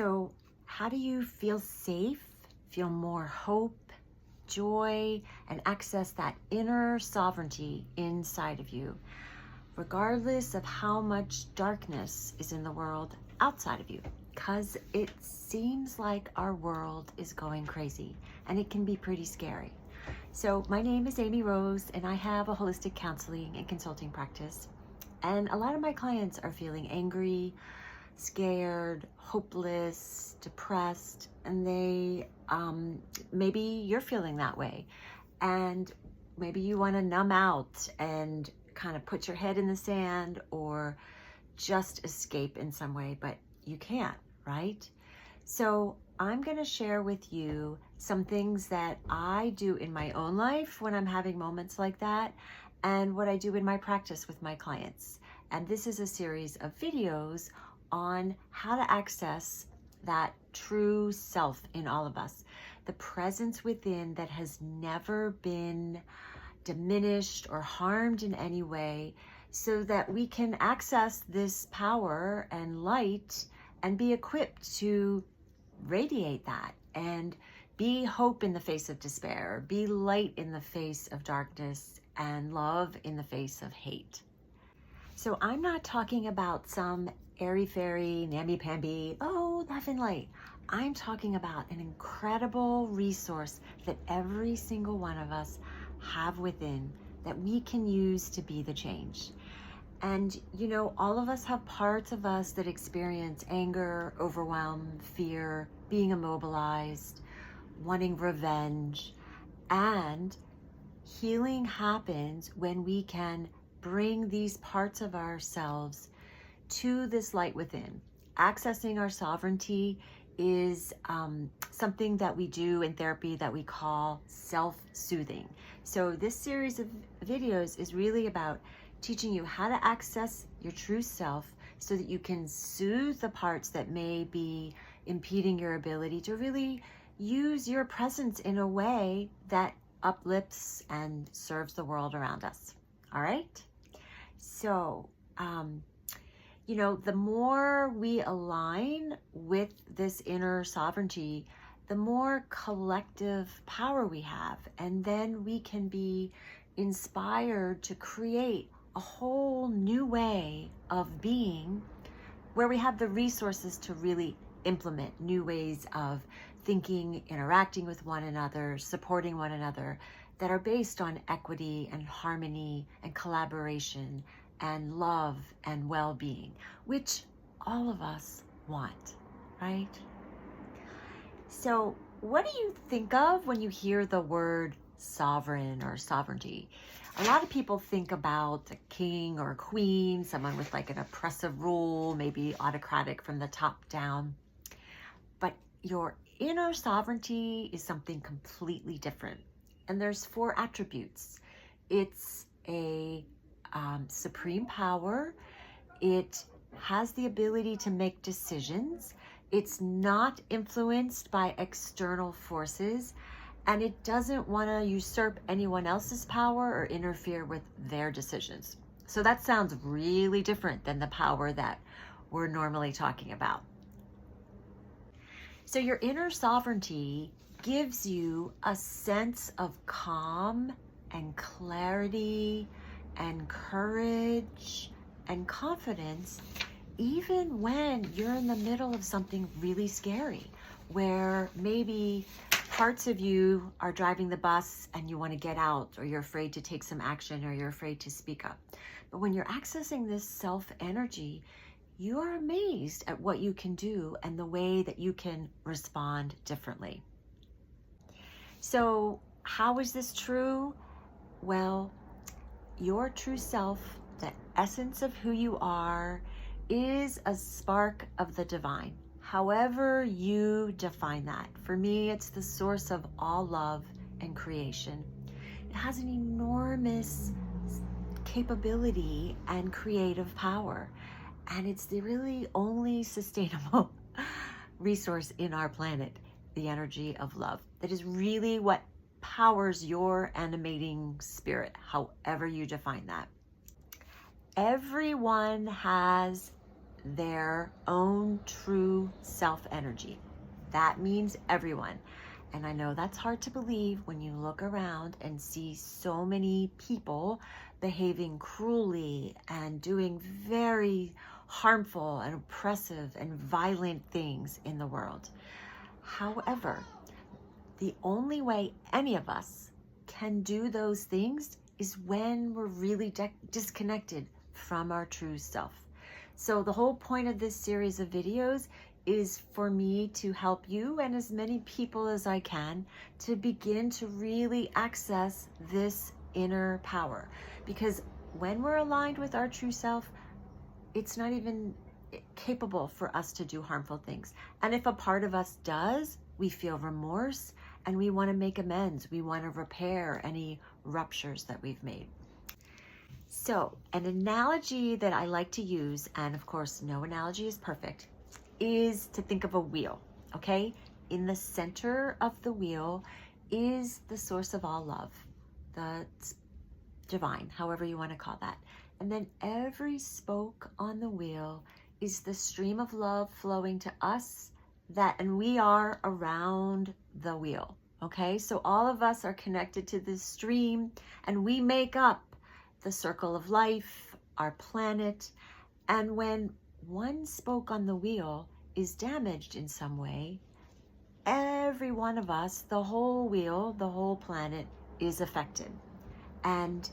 So how do you feel safe, feel more hope, joy, and access that inner sovereignty inside of you, regardless of how much darkness is in the world outside of you? Because it seems like our world is going crazy and it can be pretty scary. So my name is Amy Rose and I have a holistic counseling and consulting practice. And a lot of my clients are feeling angry, scared, hopeless, depressed, and they, maybe you're feeling that way. And maybe you want to numb out and kind of put your head in the sand or just escape in some way, but you can't, right? So I'm going to share with you some things that I do in my own life when I'm having moments like that, and what I do in my practice with my clients. And this is a series of videos on how to access that true self in all of us, the presence within that has never been diminished or harmed in any way, so that we can access this power and light and be equipped to radiate that and be hope in the face of despair, be light in the face of darkness, and love in the face of hate. So I'm not talking about some airy-fairy, namby-pamby, oh, love and light. I'm talking about an incredible resource that every single one of us have within that we can use to be the change. And you know, all of us have parts of us that experience anger, overwhelm, fear, being immobilized, wanting revenge. And healing happens when we can bring these parts of ourselves to this light within. Accessing our sovereignty is something that we do in therapy that we call self-soothing. So this series of videos is really about teaching you how to access your true self so that you can soothe the parts that may be impeding your ability to really use your presence in a way that uplifts and serves the world around us. All right? So, you know, the more we align with this inner sovereignty, the more collective power we have. And then we can be inspired to create a whole new way of being where we have the resources to really implement new ways of thinking, interacting with one another, supporting one another, that are based on equity and harmony and collaboration and love and well-being, which all of us want, right? So what do you think of when you hear the word sovereign or sovereignty? A lot of people think about a king or a queen, someone with like an oppressive rule, maybe autocratic from the top down. But your inner sovereignty is something completely different. And there's 4 attributes. It's a supreme power. It has the ability to make decisions. It's not influenced by external forces, and it doesn't want to usurp anyone else's power or interfere with their decisions. So that sounds really different than the power that we're normally talking about. So your inner sovereignty gives you a sense of calm and clarity and courage and confidence, even when you're in the middle of something really scary, where maybe parts of you are driving the bus and you want to get out, or you're afraid to take some action, or you're afraid to speak up. But when you're accessing this self energy, you are amazed at what you can do and the way that you can respond differently. So how is this true? Well, your true self, the essence of who you are, is a spark of the divine. However you define that. For me, it's the source of all love and creation. It has an enormous capability and creative power. And it's the really only sustainable resource in our planet, the energy of love. That is really what powers your animating spirit, however you define that. Everyone has their own true self energy. That means everyone. And I know that's hard to believe when you look around and see so many people behaving cruelly and doing very harmful and oppressive and violent things in the world. However, the only way any of us can do those things is when we're really disconnected from our true self. So the whole point of this series of videos is for me to help you and as many people as I can to begin to really access this inner power. Because when we're aligned with our true self, it's not even capable for us to do harmful things. And if a part of us does, we feel remorse and we want to make amends. We want to repair any ruptures that we've made. So an analogy that I like to use, and of course no analogy is perfect, is to think of a wheel, okay? In the center of the wheel is the source of all love, the divine, however you want to call that. And then every spoke on the wheel is the stream of love flowing to us, and we are around the wheel, okay? So all of us are connected to this stream and we make up the circle of life, our planet. And when one spoke on the wheel is damaged in some way, every one of us, the whole wheel, the whole planet is affected. And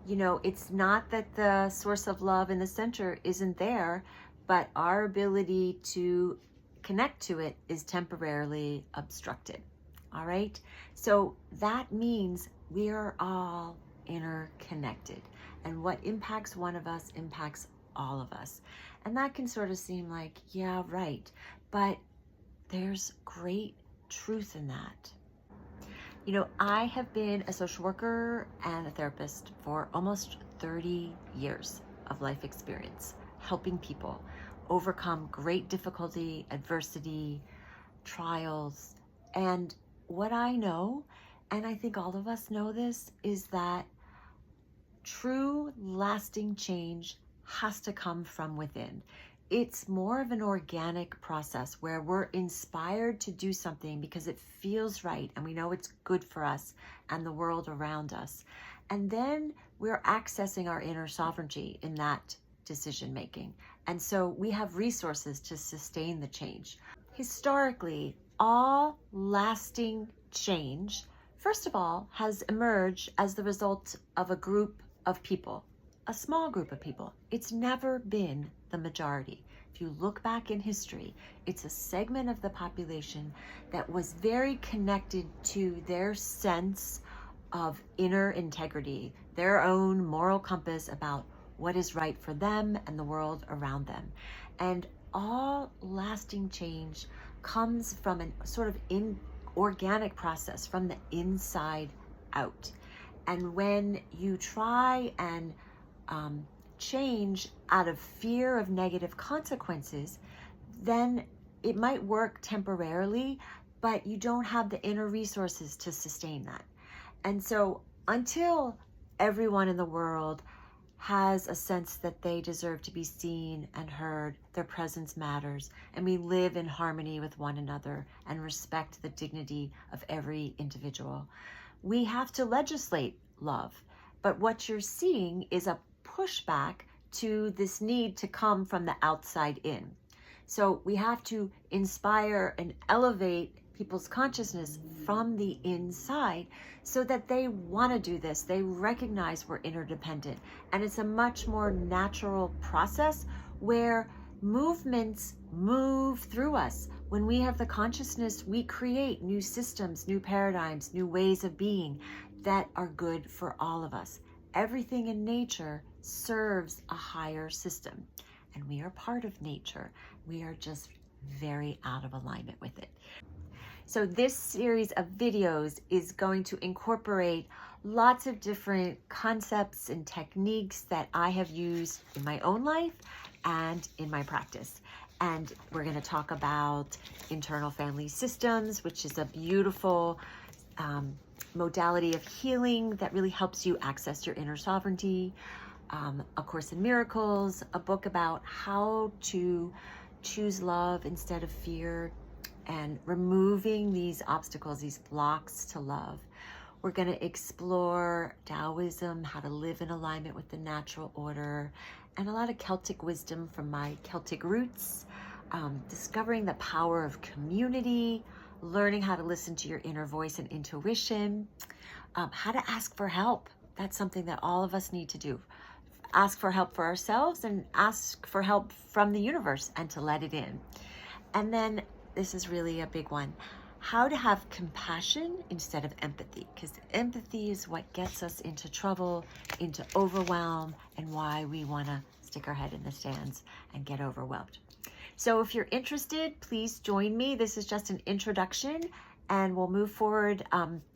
you know, it's not that the source of love in the center isn't there, but our ability to connect to it is temporarily obstructed. All right. So that means we are all interconnected, and what impacts one of us impacts all of us. And that can sort of seem like, yeah, right. But there's great truth in that. You know, I have been a social worker and a therapist for almost 30 years of life experience, helping people overcome great difficulty, adversity, trials. And what I know, and I think all of us know this, is that true lasting change has to come from within. It's more of an organic process where we're inspired to do something because it feels right and we know it's good for us and the world around us. And then we're accessing our inner sovereignty in that decision making. And so we have resources to sustain the change. Historically, all lasting change, first of all, has emerged as the result of a group of people, a small group of people. It's never been the majority. If you look back in history, it's a segment of the population that was very connected to their sense of inner integrity, their own moral compass about what is right for them and the world around them. And all lasting change comes from a sort of organic process from the inside out. And when you try and change out of fear of negative consequences, then it might work temporarily, but you don't have the inner resources to sustain that. And so until everyone in the world has a sense that they deserve to be seen and heard, their presence matters, and we live in harmony with one another and respect the dignity of every individual, we have to legislate love. But what you're seeing is a pushback to this need to come from the outside in. So we have to inspire and elevate people's consciousness from the inside so that they want to do this. They recognize we're interdependent. And it's a much more natural process where movements move through us. When we have the consciousness, we create new systems, new paradigms, new ways of being that are good for all of us. Everything in nature serves a higher system, and we are part of nature. We are just very out of alignment with it. So this series of videos is going to incorporate lots of different concepts and techniques that I have used in my own life and in my practice. And we're going to talk about internal family systems, which is a beautiful modality of healing that really helps you access your inner sovereignty. A Course in Miracles, a book about how to choose love instead of fear, and removing these obstacles, these blocks to love. We're going to explore Taoism, how to live in alignment with the natural order, and a lot of Celtic wisdom from my Celtic roots, discovering the power of community, learning how to listen to your inner voice and intuition, how to ask for help. That's something that all of us need to do. Ask for help for ourselves and ask for help from the universe and to let it in. And then this is really a big one. How to have compassion instead of empathy, because empathy is what gets us into trouble, into overwhelm, and why we want to stick our head in the sands and get overwhelmed. So if you're interested, please join me. This is just an introduction, and we'll move forward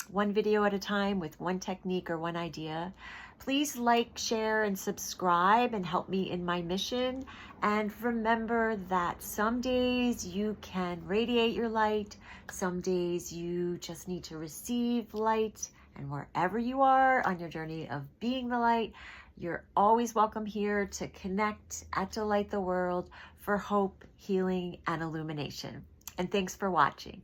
one video at a time with one technique or one idea. Please like, share, and subscribe and help me in my mission. And remember that some days you can radiate your light. Some days you just need to receive light. And wherever you are on your journey of being the light, you're always welcome here to connect at Delight the World for hope, healing, and illumination. And thanks for watching.